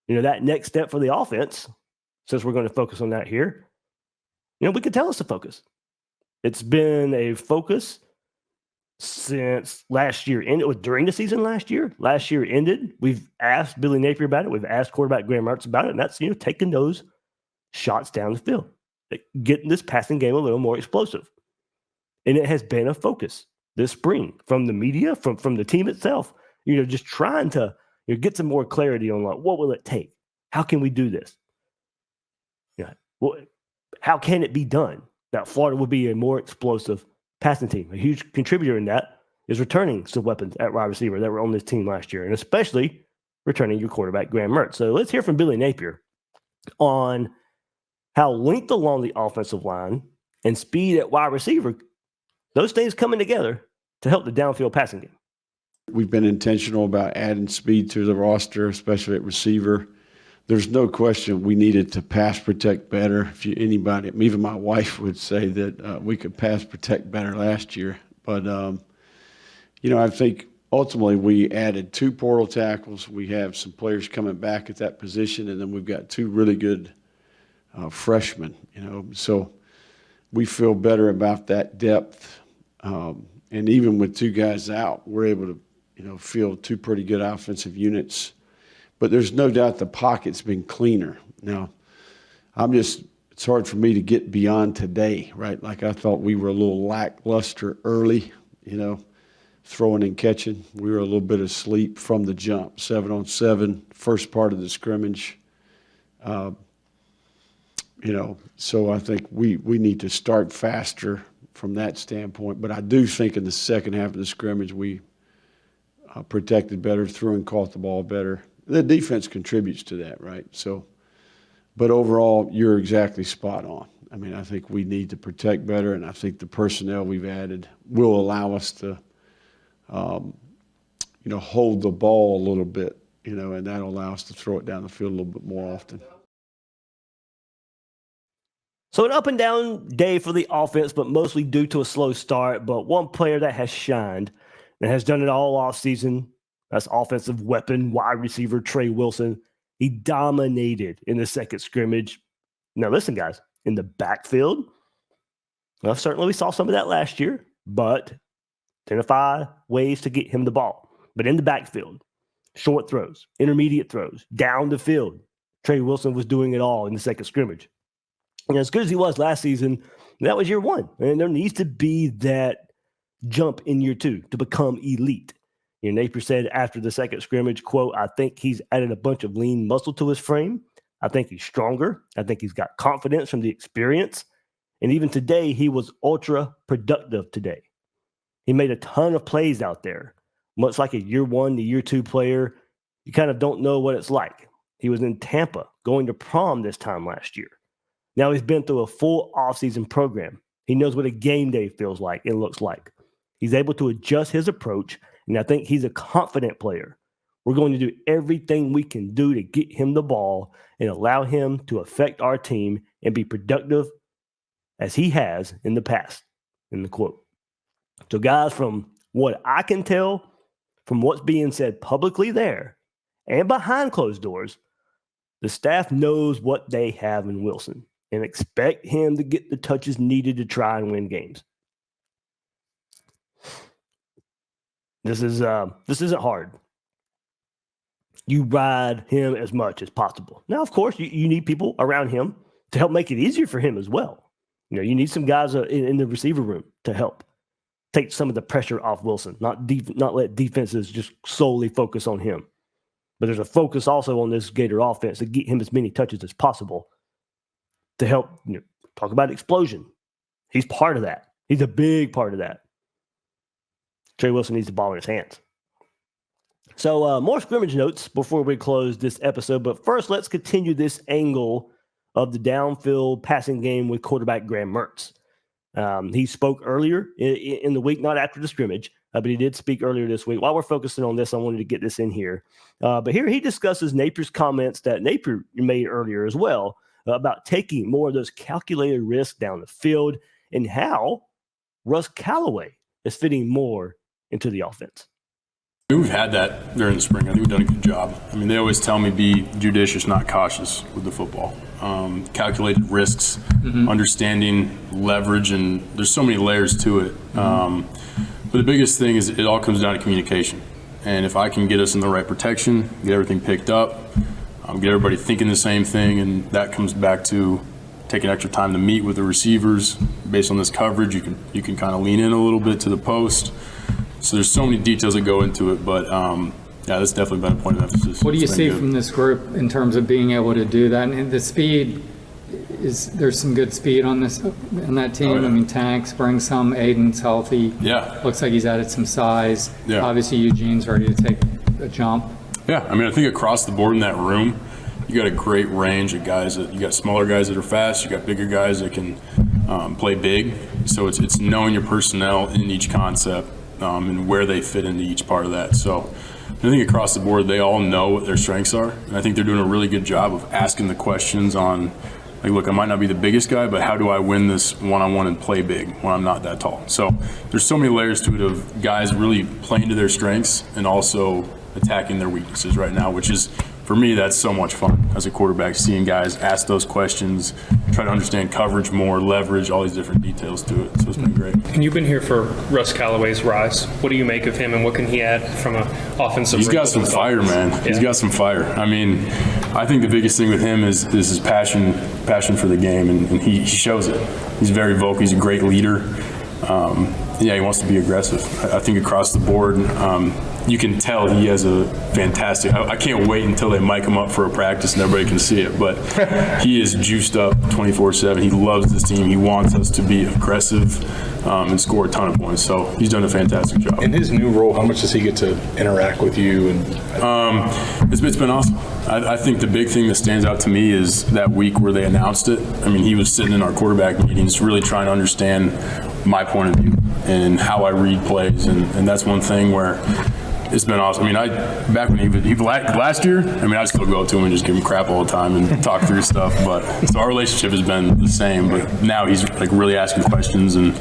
that next step for the offense, since we're going to focus on that here, we could tell us to focus. It's been a focus since last year. And it was during the season last year. Last year ended. We've asked Billy Napier about it. We've asked quarterback Graham Mertz about it. And that's, taking those shots down the field, getting this passing game a little more explosive. And it has been a focus this spring from the media, from the team itself, just trying to get some more clarity on what will it take? How can we do this? How can it be done that Florida will be a more explosive passing team? A huge contributor in that is returning some weapons at wide receiver that were on this team last year, and especially returning your quarterback, Graham Mertz. So let's hear from Billy Napier on how length along the offensive line and speed at wide receiver, those things coming together to help the downfield passing game. We've been intentional about adding speed to the roster, especially at receiver. There's no question we needed to pass protect better. Anybody, even my wife would say that we could pass protect better last year. But, I think ultimately we added 2 portal tackles. We have some players coming back at that position, and then we've got 2 really good freshmen, So we feel better about that depth. And even with 2 guys out, we're able to, field 2 pretty good offensive units. But there's no doubt the pocket's been cleaner. Now, it's hard for me to get beyond today, right? Like I thought we were a little lackluster early, throwing and catching. We were a little bit asleep from the jump, 7-on-7, first part of the scrimmage. So I think we need to start faster from that standpoint. But I do think in the second half of the scrimmage, we protected better, threw and caught the ball better. The defense contributes to that, right? So, but overall, you're exactly spot on. I mean, I think we need to protect better, and I think the personnel we've added will allow us to, hold the ball a little bit, and that'll allow us to throw it down the field a little bit more often. So an up and down day for the offense, but mostly due to a slow start. But one player that has shined and has done it all offseason, that's offensive weapon, wide receiver Trey Wilson. He dominated in the second scrimmage. Now, listen, guys, in the backfield, well, certainly we saw some of that last year, but identify ways to get him the ball. But in the backfield, short throws, intermediate throws, down the field, Trey Wilson was doing it all in the second scrimmage. And as good as he was last season, that was year 1. And there needs to be that jump in year 2 to become elite. Napier said after the second scrimmage, quote, "I think he's added a bunch of lean muscle to his frame. I think he's stronger. I think he's got confidence from the experience. And even today, he was ultra productive today. He made a ton of plays out there. Much like a year 1 to year 2 player, you kind of don't know what it's like. He was in Tampa going to prom this time last year. Now he's been through a full offseason program. He knows what a game day feels like and looks like. He's able to adjust his approach, and I think he's a confident player. We're going to do everything we can do to get him the ball and allow him to affect our team and be productive as he has in the past," in the quote. So, guys, from what I can tell, from what's being said publicly there and behind closed doors, the staff knows what they have in Wilson and expect him to get the touches needed to try and win games. This isn't hard. You ride him as much as possible. Now, of course, you need people around him to help make it easier for him as well. You need some guys in the receiver room to help take some of the pressure off Wilson, not let defenses just solely focus on him. But there's a focus also on this Gator offense to get him as many touches as possible to help talk about explosion. He's part of that. He's a big part of that. Trey Wilson needs the ball in his hands. So more scrimmage notes before we close this episode. But first, let's continue this angle of the downfield passing game with quarterback Graham Mertz. He spoke earlier in the week, not after the scrimmage, but he did speak earlier this week. While we're focusing on this, I wanted to get this in here. But here he discusses Napier's comments that Napier made earlier as well about taking more of those calculated risks down the field and how Russ Callaway is fitting more into the offense. We've had that during the spring. I think we've done a good job. I mean, they always tell me be judicious, not cautious with the football. Calculated risks, understanding leverage, and there's so many layers to it. But the biggest thing is it all comes down to communication. And if I can get us in the right protection, get everything picked up, get everybody thinking the same thing, and that comes back to taking extra time to meet with the receivers. Based on this coverage, you can kind of lean in a little bit to the post. So there's so many details that go into it, but yeah, that's definitely been a point of emphasis. What do you see from this group in terms of being able to do that? And the speed, there's some good speed on that team. Oh, yeah. I mean, Tanks brings some, Aiden's healthy. Yeah. Looks like he's added some size. Yeah. Obviously, Eugene's ready to take a jump. Yeah, I mean, I think across the board in that room, you got a great range of guys. You got smaller guys that are fast. You got bigger guys that can play big. So it's knowing your personnel in each concept and where they fit into each part of that. So I think across the board, they all know what their strengths are. And I think they're doing a really good job of asking the questions on, like, look, I might not be the biggest guy, but how do I win this one-on-one and play big when I'm not that tall? So there's so many layers to it of guys really playing to their strengths and also attacking their weaknesses right now, which is, for me, that's so much fun as a quarterback, seeing guys ask those questions, try to understand coverage more, leverage, all these different details to it. So it's been great. And you've been here for Russ Callaway's rise. What do you make of him, and what can he add from an offensive? He's got some fire, man. Yeah. He's got some fire. I mean, I think the biggest thing with him is his passion for the game, and he shows it. He's very vocal. He's a great leader. Yeah, he wants to be aggressive. I think across the board, you can tell he has a fantastic. I can't wait until they mic him up for a practice and everybody can see it. But he is juiced up 24/7. He loves this team. He wants us to be aggressive and score a ton of points. So he's done a fantastic job. In his new role, how much does he get to interact with you? And It's been awesome. I think the big thing that stands out to me is that week where they announced it. I mean, he was sitting in our quarterback meetings really trying to understand my point of view and how I read plays. And that's one thing where it's been awesome. I mean, back when he last year, I mean, I still go to him and just give him crap all the time and talk through stuff. But so our relationship has been the same. But now he's like really asking questions, and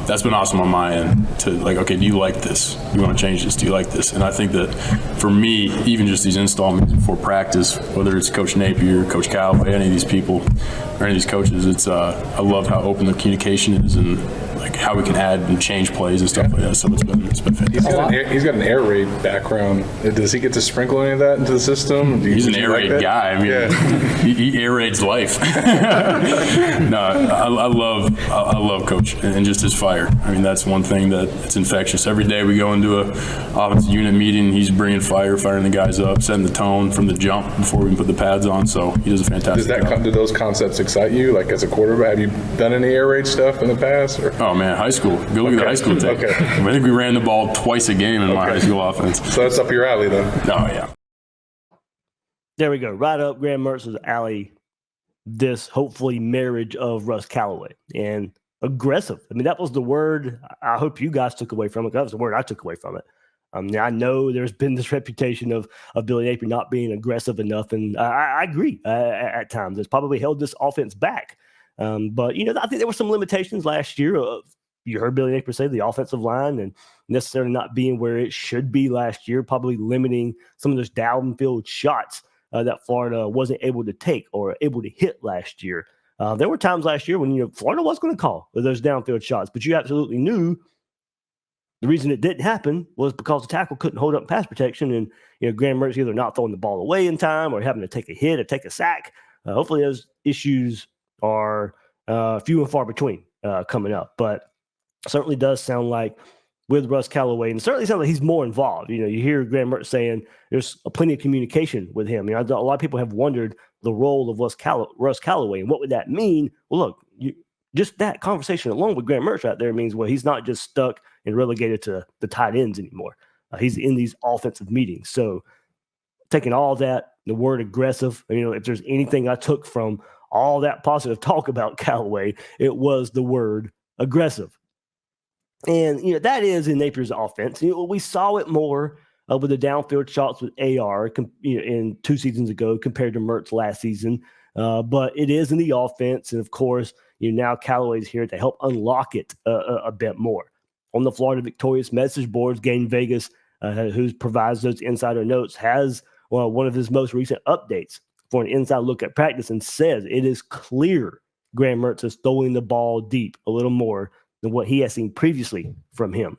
that's been awesome on my end. To like, okay, do you like this? Do you want to change this? Do you like this? And I think that for me, even just these install meetings before practice, whether it's Coach Napier, Coach Callaway, any of these people, or any of these coaches, it's I love how open the communication is and like how we can add and change plays and stuff like that. So it's been fantastic. he's got an air raid background. Does he get to sprinkle any of that into the system? He's an air raid guy. I mean, he air raids life. No, I love Coach and just his fire. I mean, that's one thing that it's infectious. Every day we go into a offensive unit meeting, he's bringing firing the guys up, setting the tone from the jump before we can put the pads on. So he does a fantastic job. Do those concepts excite you? Like as a quarterback, have you done any air raid stuff in the past? Or? Oh man, high school. Go look at the high school tape. Okay. I think we ran the ball twice a game in my high school offense. So that's up your alley then. Oh yeah. There we go. Right up Graham Mertz's alley, this hopefully marriage of Russ Callaway and aggressive. I mean, that was the word I hope you guys took away from it. That was the word I took away from it. I know there's been this reputation of Billy Napier not being aggressive enough, and I agree at times. It's probably held this offense back. But, you know, I think there were some limitations last year. You heard Billy Napier say the offensive line and necessarily not being where it should be last year, probably limiting some of those downfield shots that Florida wasn't able to take or able to hit last year. There were times last year when Florida was going to call those downfield shots, but you absolutely knew the reason it didn't happen was because the tackle couldn't hold up pass protection, and Graham Mertz either not throwing the ball away in time or having to take a hit or take a sack. Hopefully those issues are few and far between coming up, but certainly does sound like with Russ Callaway, and certainly sounds like he's more involved. You hear Graham Mertz saying there's plenty of communication with him. A lot of people have wondered the role of Russ Callaway and what would that mean? Well, look, just that conversation alone with Graham Mertz right there means, well, he's not just stuck and relegated to the tight ends anymore. He's in these offensive meetings. So taking all that, the word aggressive, if there's anything I took from all that positive talk about Callaway, it was the word aggressive. And, that is in Napier's offense. We saw it more with the downfield shots with AR in 2 seasons ago compared to Mertz last season. But it is in the offense. And, of course, now Callaway's here to help unlock it a bit more. On the Florida Victorious message boards, Gain Vegas who provides those insider notes, has one of his most recent updates for an inside look at practice and says it is clear Graham Mertz is throwing the ball deep a little more than what he has seen previously from him.